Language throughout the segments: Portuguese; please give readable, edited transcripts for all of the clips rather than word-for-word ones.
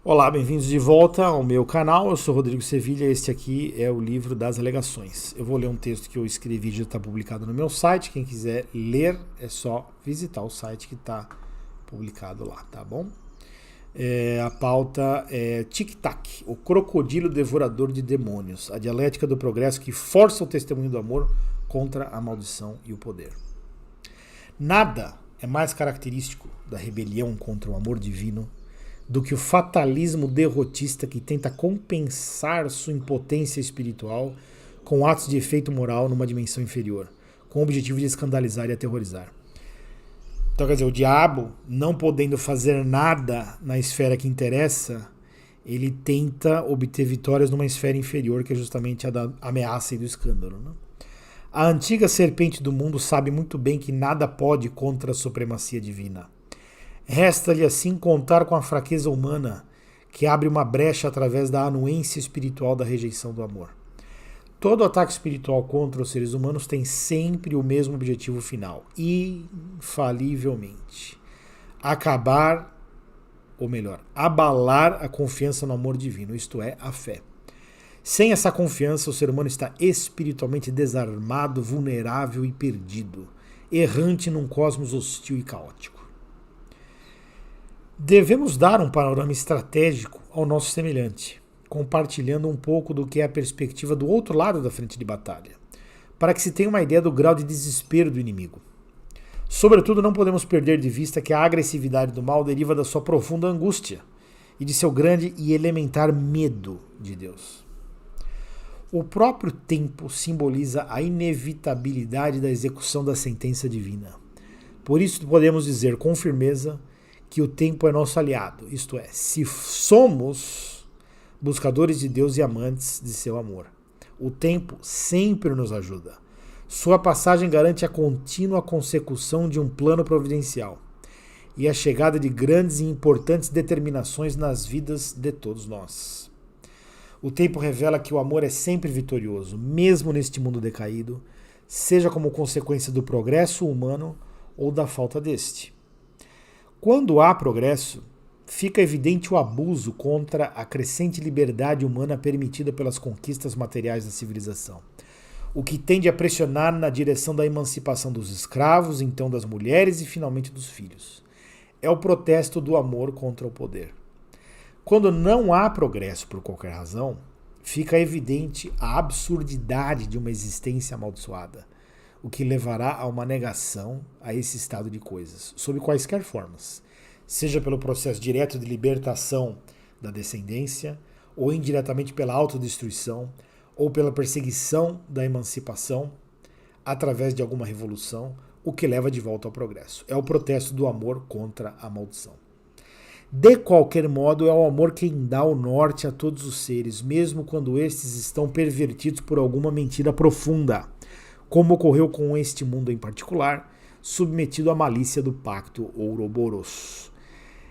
Olá, bem-vindos de volta ao meu canal. Eu sou Rodrigo Sevilha. Este aqui é o livro das alegações. Eu vou ler um texto que eu escrevi, já está publicado no meu site. Quem quiser ler é só visitar o site que está publicado lá, tá bom? A pauta é Tic-Tac, o crocodilo devorador de demônios, a dialética do progresso que força o testemunho do amor contra a maldição e o poder. Nada é mais característico da rebelião contra o amor divino do que o fatalismo derrotista que tenta compensar sua impotência espiritual com atos de efeito moral numa dimensão inferior, com o objetivo de escandalizar e aterrorizar. Então, quer dizer, o diabo, não podendo fazer nada na esfera que interessa, ele tenta obter vitórias numa esfera inferior, que é justamente a da ameaça e do escândalo, né? A antiga serpente do mundo sabe muito bem que nada pode contra a supremacia divina. Resta-lhe assim contar com a fraqueza humana, que abre uma brecha através da anuência espiritual da rejeição do amor. Todo ataque espiritual contra os seres humanos tem sempre o mesmo objetivo final, infalivelmente: acabar, ou melhor, abalar a confiança no amor divino, isto é, a fé. Sem essa confiança, o ser humano está espiritualmente desarmado, vulnerável e perdido, errante num cosmos hostil e caótico. Devemos dar um panorama estratégico ao nosso semelhante, compartilhando um pouco do que é a perspectiva do outro lado da frente de batalha, para que se tenha uma ideia do grau de desespero do inimigo. Sobretudo, não podemos perder de vista que a agressividade do mal deriva da sua profunda angústia e de seu grande e elementar medo de Deus. O próprio tempo simboliza a inevitabilidade da execução da sentença divina. Por isso podemos dizer com firmeza que o tempo é nosso aliado, isto é, se somos buscadores de Deus e amantes de seu amor. O tempo sempre nos ajuda. Sua passagem garante a contínua consecução de um plano providencial e a chegada de grandes e importantes determinações nas vidas de todos nós. O tempo revela que o amor é sempre vitorioso, mesmo neste mundo decaído, seja como consequência do progresso humano ou da falta deste. Quando há progresso, fica evidente o abuso contra a crescente liberdade humana permitida pelas conquistas materiais da civilização, o que tende a pressionar na direção da emancipação dos escravos, então das mulheres e finalmente dos filhos. É o protesto do amor contra o poder. Quando não há progresso por qualquer razão, fica evidente a absurdidade de uma existência amaldiçoada, o que levará a uma negação a esse estado de coisas, sob quaisquer formas, seja pelo processo direto de libertação da descendência, ou indiretamente pela autodestruição, ou pela perseguição da emancipação, através de alguma revolução, o que leva de volta ao progresso. É o protesto do amor contra a maldição. De qualquer modo, é o amor quem dá o norte a todos os seres, mesmo quando estes estão pervertidos por alguma mentira profunda, como ocorreu com este mundo em particular, submetido à malícia do pacto Ouroboros.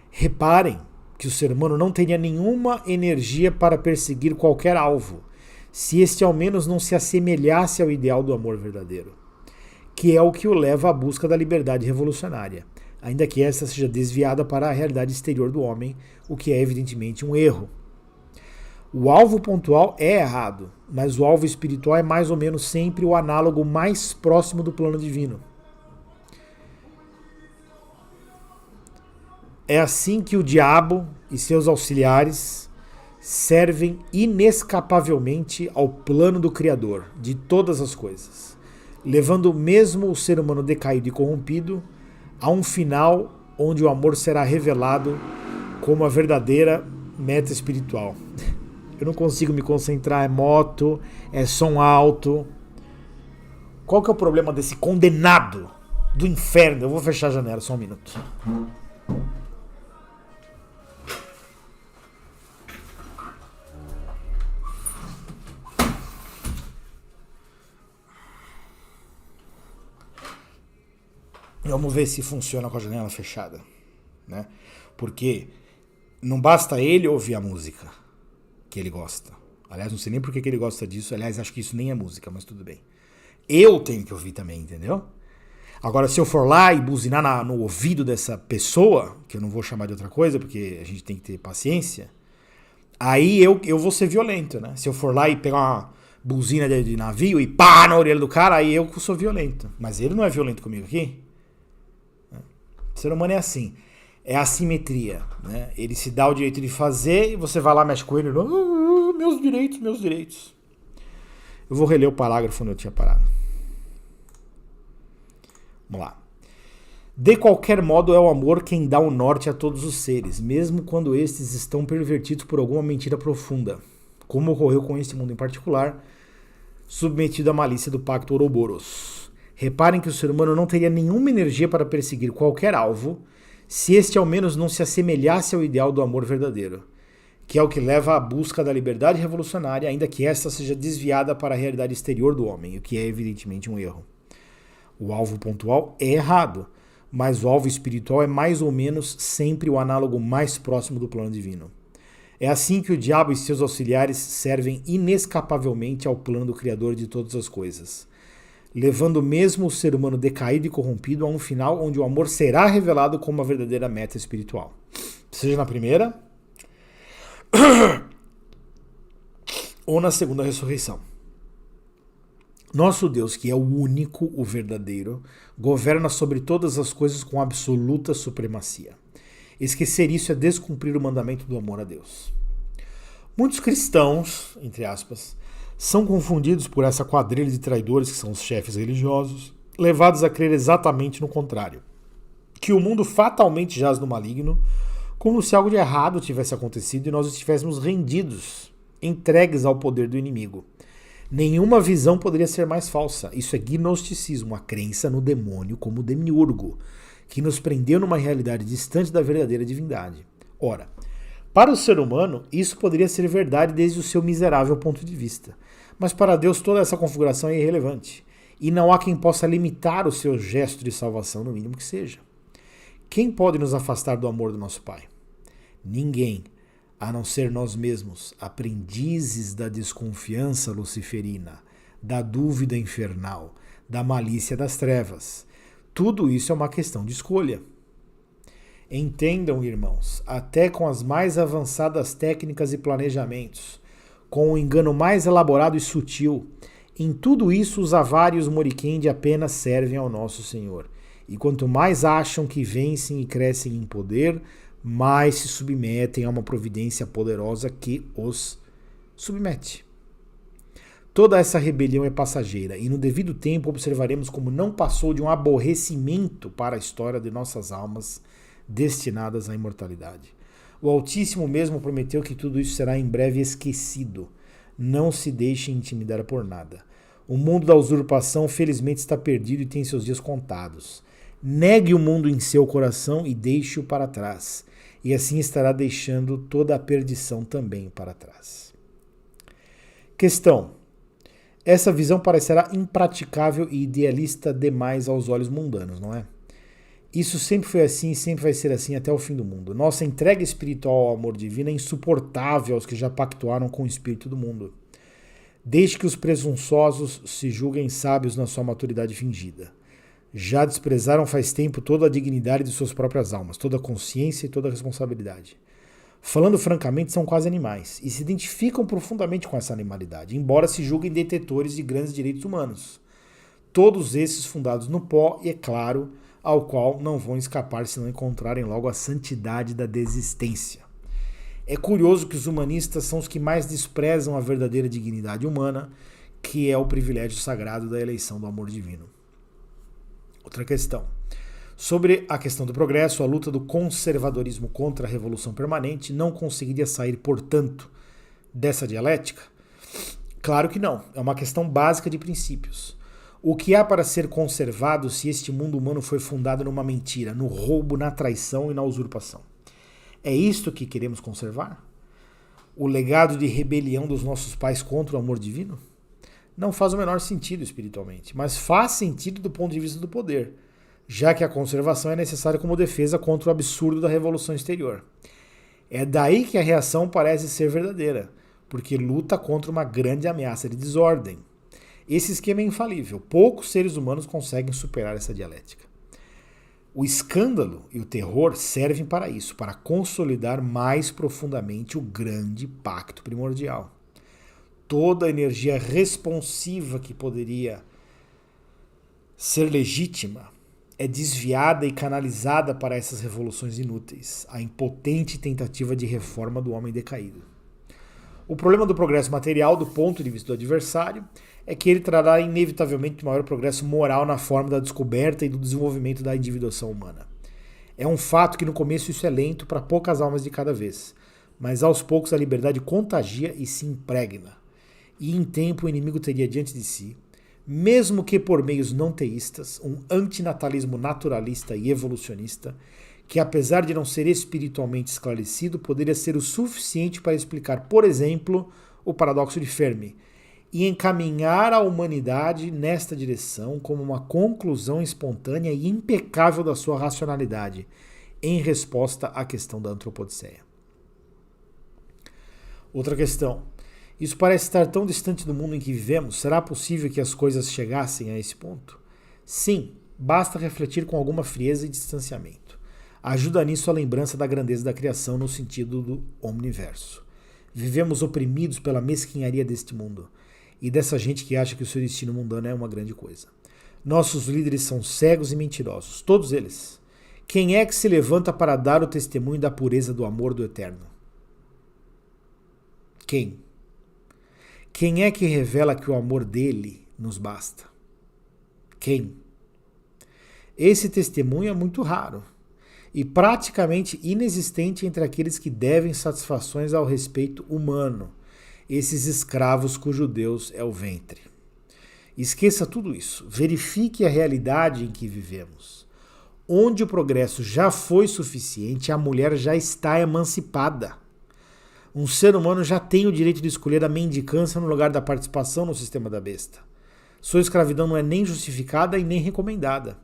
Reparem que o ser humano não teria nenhuma energia para perseguir qualquer alvo, se este ao menos não se assemelhasse ao ideal do amor verdadeiro, que é o que o leva à busca da liberdade revolucionária, ainda que esta seja desviada para a realidade exterior do homem, o que é evidentemente um erro. O alvo pontual é errado, mas o alvo espiritual é mais ou menos sempre o análogo mais próximo do plano divino. É assim que o diabo e seus auxiliares servem inescapavelmente ao plano do Criador de todas as coisas, levando mesmo o ser humano decaído e corrompido a um final onde o amor será revelado como a verdadeira meta espiritual. Eu não consigo me concentrar, é moto, é som alto. Qual que é o problema desse condenado do inferno? Eu vou fechar a janela, só um minuto. Vamos ver se funciona com a janela fechada, né? Porque não basta ele ouvir a música que ele gosta. Aliás, não sei nem por que ele gosta disso. Aliás, acho que isso nem é música, mas tudo bem. Eu tenho que ouvir também, entendeu? Agora, se eu for lá e buzinar no ouvido dessa pessoa, que eu não vou chamar de outra coisa, porque a gente tem que ter paciência, Aí eu vou ser violento, né? Se eu for lá e pegar uma buzina de navio e pá na orelha do cara, aí eu sou violento. Mas ele não é violento comigo aqui. O ser humano é assim. É assimetria, né? Ele se dá o direito de fazer e você vai lá, mexe com ele. Meus direitos, meus direitos. Eu vou reler o parágrafo onde eu tinha parado. Vamos lá. De qualquer modo, é o amor quem dá o norte a todos os seres, mesmo quando estes estão pervertidos por alguma mentira profunda, como ocorreu com este mundo em particular, submetido à malícia do pacto Ouroboros. Reparem que o ser humano não teria nenhuma energia para perseguir qualquer alvo, se este ao menos não se assemelhasse ao ideal do amor verdadeiro, que é o que leva à busca da liberdade revolucionária, ainda que esta seja desviada para a realidade exterior do homem, o que é evidentemente um erro. O alvo pontual é errado, mas o alvo espiritual é mais ou menos sempre o análogo mais próximo do plano divino. É assim que o diabo e seus auxiliares servem inescapavelmente ao plano do Criador de todas as coisas, levando mesmo o ser humano decaído e corrompido a um final onde o amor será revelado como a verdadeira meta espiritual. Seja na primeira ou na segunda ressurreição. Nosso Deus, que é o único, o verdadeiro, governa sobre todas as coisas com absoluta supremacia. Esquecer isso é descumprir o mandamento do amor a Deus. Muitos cristãos, entre aspas, são confundidos por essa quadrilha de traidores que são os chefes religiosos, levados a crer exatamente no contrário, que o mundo fatalmente jaz no maligno, como se algo de errado tivesse acontecido e nós estivéssemos rendidos, entregues ao poder do inimigo. Nenhuma visão poderia ser mais falsa. Isso é gnosticismo, a crença no demônio como demiurgo, que nos prendeu numa realidade distante da verdadeira divindade. Ora, para o ser humano, isso poderia ser verdade desde o seu miserável ponto de vista. Mas para Deus toda essa configuração é irrelevante. E não há quem possa limitar o seu gesto de salvação, no mínimo que seja. Quem pode nos afastar do amor do nosso Pai? Ninguém, a não ser nós mesmos, aprendizes da desconfiança luciferina, da dúvida infernal, da malícia das trevas. Tudo isso é uma questão de escolha. Entendam, irmãos, até com as mais avançadas técnicas e planejamentos, com o engano mais elaborado e sutil, em tudo isso os avários moriquende apenas servem ao nosso Senhor. E quanto mais acham que vencem e crescem em poder, mais se submetem a uma providência poderosa que os submete. Toda essa rebelião é passageira, e no devido tempo observaremos como não passou de um aborrecimento para a história de nossas almas destinadas à imortalidade. O Altíssimo mesmo prometeu que tudo isso será em breve esquecido. Não se deixe intimidar por nada. O mundo da usurpação felizmente está perdido e tem seus dias contados. Negue o mundo em seu coração e deixe-o para trás. E assim estará deixando toda a perdição também para trás. Questão. Essa visão parecerá impraticável e idealista demais aos olhos mundanos, não é? Isso sempre foi assim e sempre vai ser assim até o fim do mundo. Nossa entrega espiritual ao amor divino é insuportável aos que já pactuaram com o espírito do mundo. Desde que os presunçosos se julguem sábios na sua maturidade fingida. Já desprezaram faz tempo toda a dignidade de suas próprias almas, toda a consciência e toda a responsabilidade. Falando francamente, são quase animais e se identificam profundamente com essa animalidade, embora se julguem detetores de grandes direitos humanos. Todos esses fundados no pó e, é claro, ao qual não vão escapar se não encontrarem logo a santidade da desistência. É curioso que os humanistas são os que mais desprezam a verdadeira dignidade humana, que é o privilégio sagrado da eleição do amor divino. Outra questão. Sobre a questão do progresso, a luta do conservadorismo contra a revolução permanente não conseguiria sair, portanto, dessa dialética? Claro que não. É uma questão básica de princípios. O que há para ser conservado se este mundo humano foi fundado numa mentira, no roubo, na traição e na usurpação? É isto que queremos conservar? O legado de rebelião dos nossos pais contra o amor divino? Não faz o menor sentido espiritualmente, mas faz sentido do ponto de vista do poder, já que a conservação é necessária como defesa contra o absurdo da revolução exterior. É daí que a reação parece ser verdadeira, porque luta contra uma grande ameaça de desordem. Esse esquema é infalível. Poucos seres humanos conseguem superar essa dialética. O escândalo e o terror servem para isso, para consolidar mais profundamente o grande pacto primordial. Toda a energia responsiva que poderia ser legítima é desviada e canalizada para essas revoluções inúteis, a impotente tentativa de reforma do homem decaído. O problema do progresso material, do ponto de vista do adversário, é que ele trará inevitavelmente maior progresso moral na forma da descoberta e do desenvolvimento da individuação humana. É um fato que no começo isso é lento para poucas almas de cada vez, mas aos poucos a liberdade contagia e se impregna. E em tempo o inimigo teria diante de si, mesmo que por meios não teístas, um antinatalismo naturalista e evolucionista, que apesar de não ser espiritualmente esclarecido, poderia ser o suficiente para explicar, por exemplo, o paradoxo de Fermi, e encaminhar a humanidade nesta direção como uma conclusão espontânea e impecável da sua racionalidade, em resposta à questão da antropodiceia. Outra questão. Isso parece estar tão distante do mundo em que vivemos. Será possível que as coisas chegassem a esse ponto? Sim, basta refletir com alguma frieza e distanciamento. Ajuda nisso a lembrança da grandeza da criação no sentido do omniverso. Vivemos oprimidos pela mesquinharia deste mundo e dessa gente que acha que o seu destino mundano é uma grande coisa. Nossos líderes são cegos e mentirosos, todos eles. Quem é que se levanta para dar o testemunho da pureza do amor do Eterno? Quem? Quem é que revela que o amor dele nos basta? Quem? Esse testemunho é muito raro e praticamente inexistente entre aqueles que devem satisfações ao respeito humano, esses escravos cujo Deus é o ventre. Esqueça tudo isso. Verifique a realidade em que vivemos. Onde o progresso já foi suficiente, a mulher já está emancipada. Um ser humano já tem o direito de escolher a mendicância no lugar da participação no sistema da besta. Sua escravidão não é nem justificada e nem recomendada.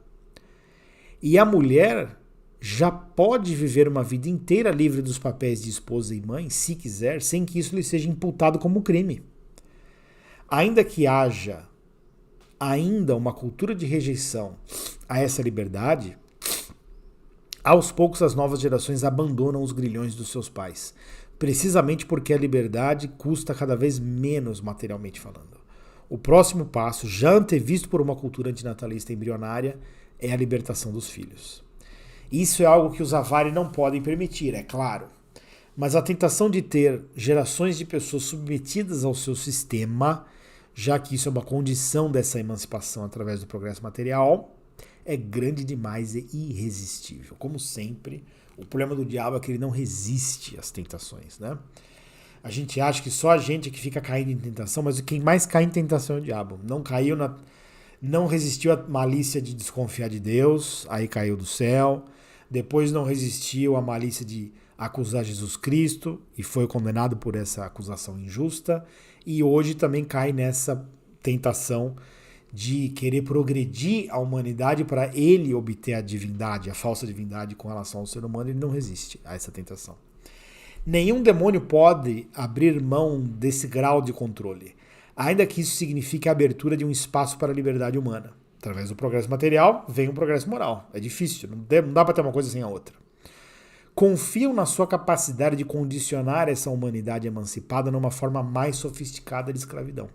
E a mulher já pode viver uma vida inteira livre dos papéis de esposa e mãe, se quiser, sem que isso lhe seja imputado como crime. Ainda que haja ainda uma cultura de rejeição a essa liberdade, aos poucos as novas gerações abandonam os grilhões dos seus pais, precisamente porque a liberdade custa cada vez menos materialmente falando. O próximo passo, já antevisto por uma cultura antinatalista embrionária, é a libertação dos filhos. Isso é algo que os Avari não podem permitir, é claro. Mas a tentação de ter gerações de pessoas submetidas ao seu sistema, já que isso é uma condição dessa emancipação através do progresso material, é grande demais e irresistível. Como sempre, o problema do diabo é que ele não resiste às tentações, né? A gente acha que só a gente é que fica caindo em tentação, mas quem mais cai em tentação é o diabo. Não resistiu à malícia de desconfiar de Deus, aí caiu do céu. Depois não resistiu à malícia de acusar Jesus Cristo e foi condenado por essa acusação injusta. E hoje também cai nessa tentação de querer progredir a humanidade para ele obter a divindade, a falsa divindade com relação ao ser humano. Ele não resiste a essa tentação. Nenhum demônio pode abrir mão desse grau de controle, ainda que isso signifique a abertura de um espaço para a liberdade humana. Através do progresso material, vem o progresso moral. É difícil, não dá para ter uma coisa sem a outra. Confiam na sua capacidade de condicionar essa humanidade emancipada numa forma mais sofisticada de escravidão.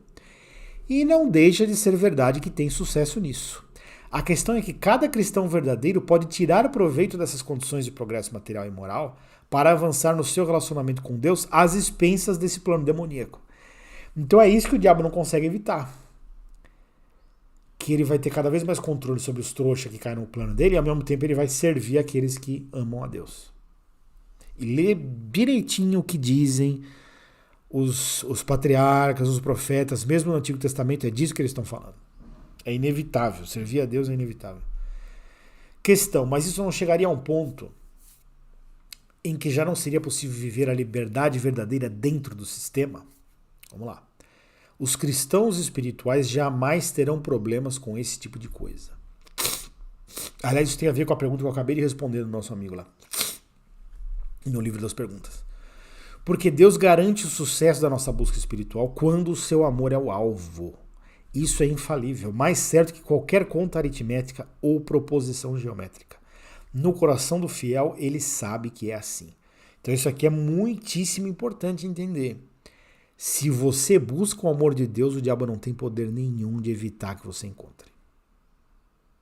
E não deixa de ser verdade que tem sucesso nisso. A questão é que cada cristão verdadeiro pode tirar proveito dessas condições de progresso material e moral para avançar no seu relacionamento com Deus às expensas desse plano demoníaco. Então é isso que o diabo não consegue evitar. Que ele vai ter cada vez mais controle sobre os trouxas que caem no plano dele e ao mesmo tempo ele vai servir aqueles que amam a Deus. E lê direitinho o que dizem os patriarcas, os profetas, mesmo no Antigo Testamento, é disso que eles estão falando. É inevitável, servir a Deus é inevitável. Questão, mas isso não chegaria a um ponto em que já não seria possível viver a liberdade verdadeira dentro do sistema? Vamos lá. Os cristãos espirituais jamais terão problemas com esse tipo de coisa. Aliás, isso tem a ver com a pergunta que eu acabei de responder do nosso amigo lá, no livro das perguntas. Porque Deus garante o sucesso da nossa busca espiritual quando o seu amor é o alvo. Isso é infalível, mais certo que qualquer conta aritmética ou proposição geométrica. No coração do fiel, ele sabe que é assim. Então isso aqui é muitíssimo importante entender. Se você busca o amor de Deus, o diabo não tem poder nenhum de evitar que você encontre.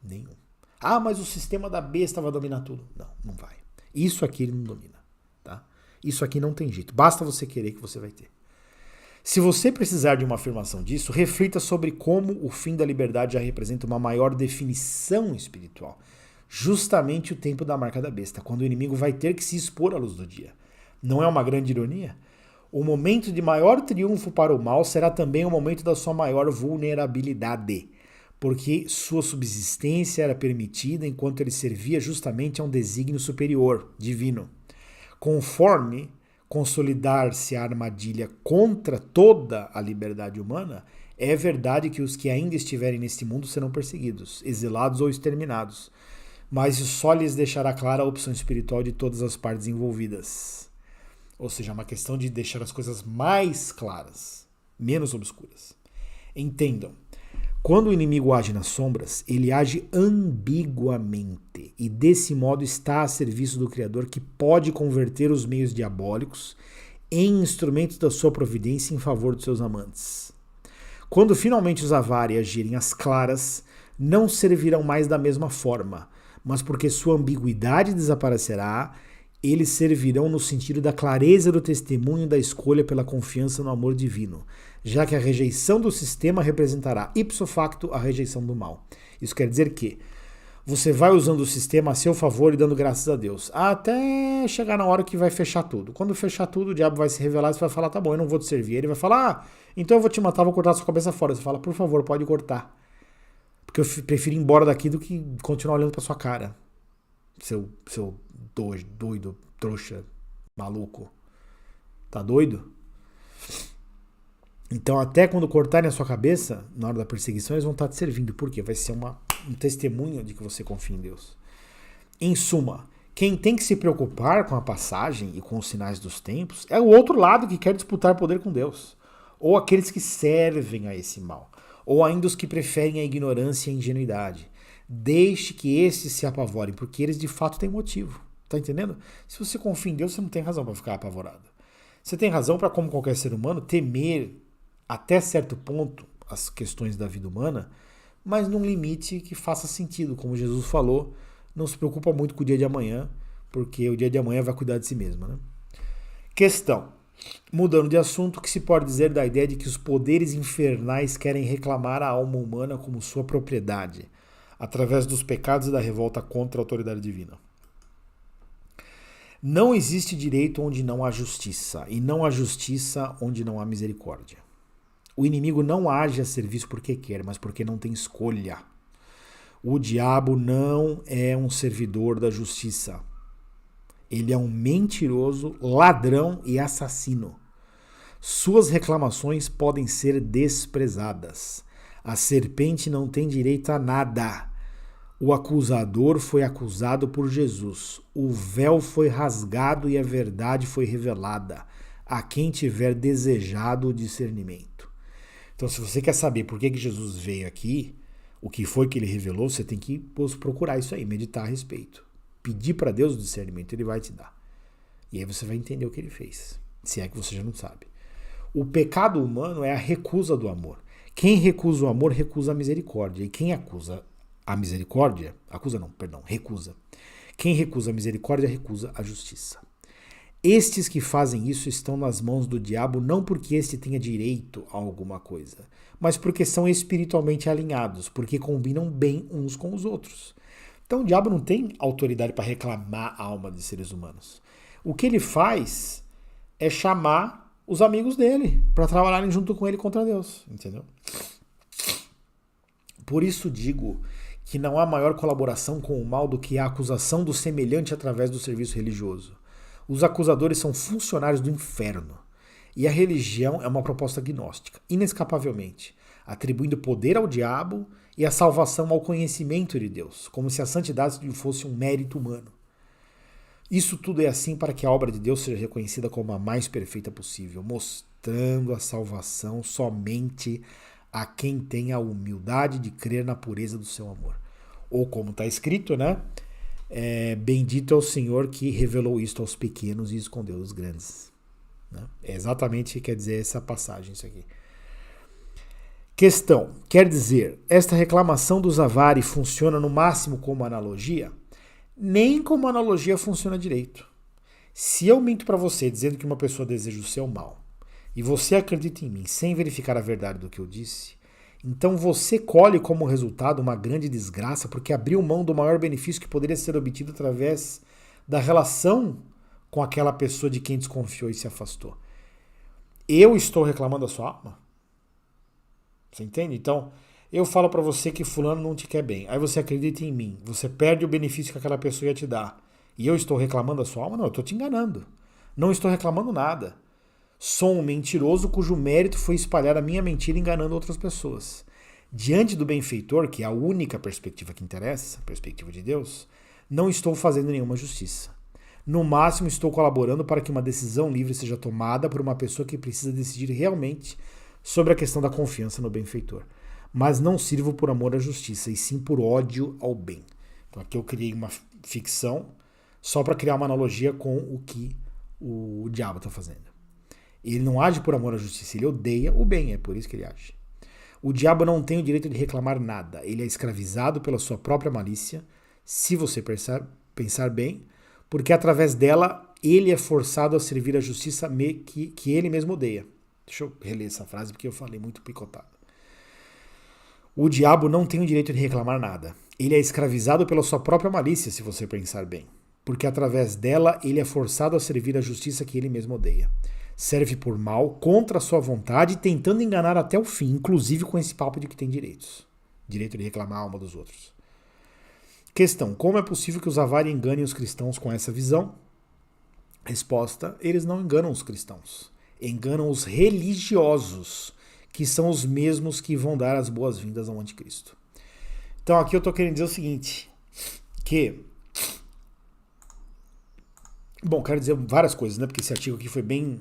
Nenhum. Ah, mas o sistema da besta vai dominar tudo. Não, não vai. Isso aqui ele não domina. Tá? Isso aqui não tem jeito. Basta você querer que você vai ter. Se você precisar de uma afirmação disso, reflita sobre como o fim da liberdade já representa uma maior definição espiritual. Justamente o tempo da marca da besta, quando o inimigo vai ter que se expor à luz do dia. Não é uma grande ironia? O momento de maior triunfo para o mal será também o momento da sua maior vulnerabilidade, porque sua subsistência era permitida enquanto ele servia justamente a um desígnio superior, divino. Conforme consolidar-se a armadilha contra toda a liberdade humana, é verdade que os que ainda estiverem neste mundo serão perseguidos, exilados ou exterminados. Mas isso só lhes deixará clara a opção espiritual de todas as partes envolvidas. Ou seja, é uma questão de deixar as coisas mais claras, menos obscuras. Entendam, quando o inimigo age nas sombras, ele age ambiguamente e desse modo está a serviço do Criador, que pode converter os meios diabólicos em instrumentos da sua providência em favor dos seus amantes. Quando finalmente os avarem e agirem às claras, não servirão mais da mesma forma, mas porque sua ambiguidade desaparecerá, eles servirão no sentido da clareza do testemunho da escolha pela confiança no amor divino, já que a rejeição do sistema representará ipso facto a rejeição do mal. Isso quer dizer que você vai usando o sistema a seu favor e dando graças a Deus, até chegar na hora que vai fechar tudo. Quando fechar tudo, o diabo vai se revelar e você vai falar, tá bom, eu não vou te servir. Ele vai falar, então eu vou te matar, vou cortar a sua cabeça fora. Você fala, por favor, pode cortar. Porque eu prefiro ir embora daqui do que continuar olhando pra sua cara. Seu doido, trouxa, maluco. Tá doido? Então até quando cortarem a sua cabeça, na hora da perseguição, eles vão estar te servindo. Por quê? Vai ser um testemunho de que você confia em Deus. Em suma, quem tem que se preocupar com a passagem e com os sinais dos tempos é o outro lado que quer disputar poder com Deus. Ou aqueles que servem a esse mal. Ou ainda os que preferem a ignorância e a ingenuidade. Deixe que esses se apavorem, porque eles de fato têm motivo. Tá entendendo? Se você confia em Deus, você não tem razão para ficar apavorado. Você tem razão para, como qualquer ser humano, temer até certo ponto as questões da vida humana, mas num limite que faça sentido. Como Jesus falou, não se preocupa muito com o dia de amanhã, porque o dia de amanhã vai cuidar de si mesmo. Né? Questão. Mudando de assunto, o que se pode dizer da ideia de que os poderes infernais querem reclamar a alma humana como sua propriedade, através dos pecados e da revolta contra a autoridade divina? Não existe direito onde não há justiça, e não há justiça onde não há misericórdia. O inimigo não age a serviço porque quer, mas porque não tem escolha. O diabo não é um servidor da justiça. Ele é um mentiroso, ladrão e assassino. Suas reclamações podem ser desprezadas. A serpente não tem direito a nada. O acusador foi acusado por Jesus. O véu foi rasgado e a verdade foi revelada a quem tiver desejado o discernimento. Então, se você quer saber por que Jesus veio aqui, o que foi que ele revelou, você tem que procurar isso aí, meditar a respeito. Pedir para Deus o discernimento, ele vai te dar. E aí você vai entender o que ele fez, se é que você já não sabe. O pecado humano é a recusa do amor. Quem recusa o amor, recusa a misericórdia. E quem acusa a misericórdia, recusa. Quem recusa a misericórdia, recusa a justiça. Estes que fazem isso estão nas mãos do diabo não porque este tenha direito a alguma coisa, mas porque são espiritualmente alinhados, porque combinam bem uns com os outros. Então o diabo não tem autoridade para reclamar a alma de seres humanos. O que ele faz é chamar os amigos dele para trabalharem junto com ele contra Deus, entendeu? Por isso digo que não há maior colaboração com o mal do que a acusação do semelhante através do serviço religioso. Os acusadores são funcionários do inferno. E a religião é uma proposta gnóstica, inescapavelmente, atribuindo poder ao diabo e a salvação ao conhecimento de Deus, como se a santidade fosse um mérito humano. Isso tudo é assim para que a obra de Deus seja reconhecida como a mais perfeita possível, mostrando a salvação somente a quem tem a humildade de crer na pureza do seu amor. Ou como está escrito, né? Bendito é o Senhor que revelou isto aos pequenos e escondeu os grandes. Né? É exatamente o que quer dizer essa passagem, isso aqui. Questão, quer dizer, esta reclamação dos avari funciona no máximo como analogia? Nem como analogia funciona direito. Se eu minto para você dizendo que uma pessoa deseja o seu mal, e você acredita em mim sem verificar a verdade do que eu disse, então você colhe como resultado uma grande desgraça porque abriu mão do maior benefício que poderia ser obtido através da relação com aquela pessoa de quem desconfiou e se afastou. Eu estou reclamando da sua alma? Você entende? Então, eu falo para você que fulano não te quer bem. Aí você acredita em mim. Você perde o benefício que aquela pessoa ia te dar. E eu estou reclamando da sua alma? Não, eu estou te enganando. Não estou reclamando nada. Sou um mentiroso cujo mérito foi espalhar a minha mentira enganando outras pessoas. Diante do benfeitor, que é a única perspectiva que interessa, a perspectiva de Deus, não estou fazendo nenhuma justiça. No máximo, estou colaborando para que uma decisão livre seja tomada por uma pessoa que precisa decidir realmente sobre a questão da confiança no benfeitor. Mas não sirvo por amor à justiça, e sim por ódio ao bem. Então aqui eu criei uma ficção só para criar uma analogia com o que o diabo está fazendo. Ele não age por amor à justiça, ele odeia o bem, é por isso que ele age. O diabo não tem o direito de reclamar nada, ele é escravizado pela sua própria malícia, se você pensar bem, porque através dela ele é forçado a servir a justiça que ele mesmo odeia. Deixa eu reler essa frase porque eu falei muito picotado. O diabo não tem o direito de reclamar nada. Ele é escravizado pela sua própria malícia, se você pensar bem. Porque através dela ele é forçado a servir a justiça que ele mesmo odeia. Serve por mal, contra a sua vontade, tentando enganar até o fim, inclusive com esse papo de que tem direitos. Direito de reclamar a alma dos outros. Questão, como é possível que os avari enganem os cristãos com essa visão? Resposta, eles não enganam os cristãos. Enganam os religiosos, que são os mesmos que vão dar as boas-vindas ao anticristo. Então aqui eu estou querendo dizer o seguinte, quero dizer várias coisas, né? Porque esse artigo aqui foi bem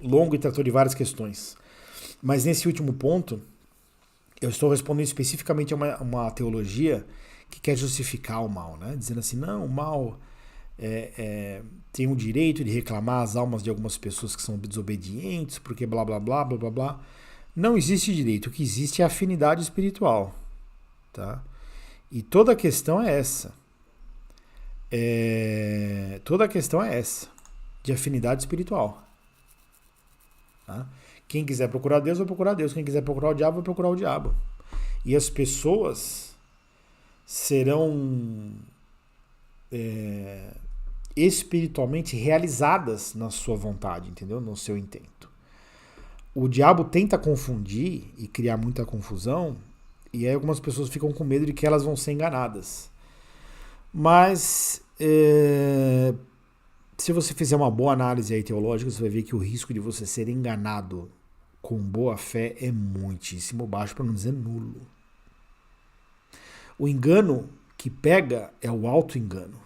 longo e tratou de várias questões. Mas nesse último ponto, eu estou respondendo especificamente a uma teologia que quer justificar o mal, né? Dizendo assim, não, o mal tem o direito de reclamar as almas de algumas pessoas que são desobedientes, porque blá, blá, blá, blá, blá, blá. Não existe direito, o que existe é afinidade espiritual, tá? E toda a questão é essa. Toda a questão é essa, de afinidade espiritual. Tá? Quem quiser procurar Deus, vai procurar Deus. Quem quiser procurar o diabo, vai procurar o diabo. E as pessoas serão espiritualmente realizadas na sua vontade, entendeu? No seu intento. O diabo tenta confundir e criar muita confusão, e aí algumas pessoas ficam com medo de que elas vão ser enganadas. Mas se você fizer uma boa análise aí teológica, você vai ver que o risco de você ser enganado com boa fé é muitíssimo baixo, para não dizer nulo. O engano que pega é o auto-engano.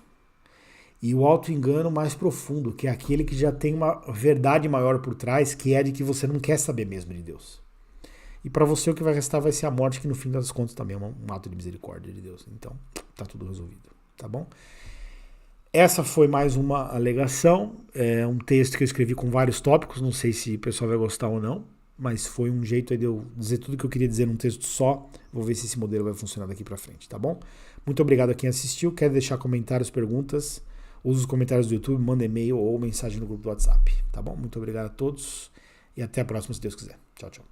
E o auto-engano mais profundo, que é aquele que já tem uma verdade maior por trás, que é de que você não quer saber mesmo de Deus. E para você o que vai restar vai ser a morte, que no fim das contas também é um ato de misericórdia de Deus. Então, tá tudo resolvido. Tá bom? Essa foi mais uma alegação, um texto que eu escrevi com vários tópicos, não sei se o pessoal vai gostar ou não, mas foi um jeito de eu dizer tudo que eu queria dizer num texto só. Vou ver se esse modelo vai funcionar daqui pra frente, tá bom? Muito obrigado a quem assistiu, quer deixar comentários, perguntas, use os comentários do YouTube, manda e-mail ou mensagem no grupo do WhatsApp, tá bom? Muito obrigado a todos e até a próxima, se Deus quiser. Tchau, tchau.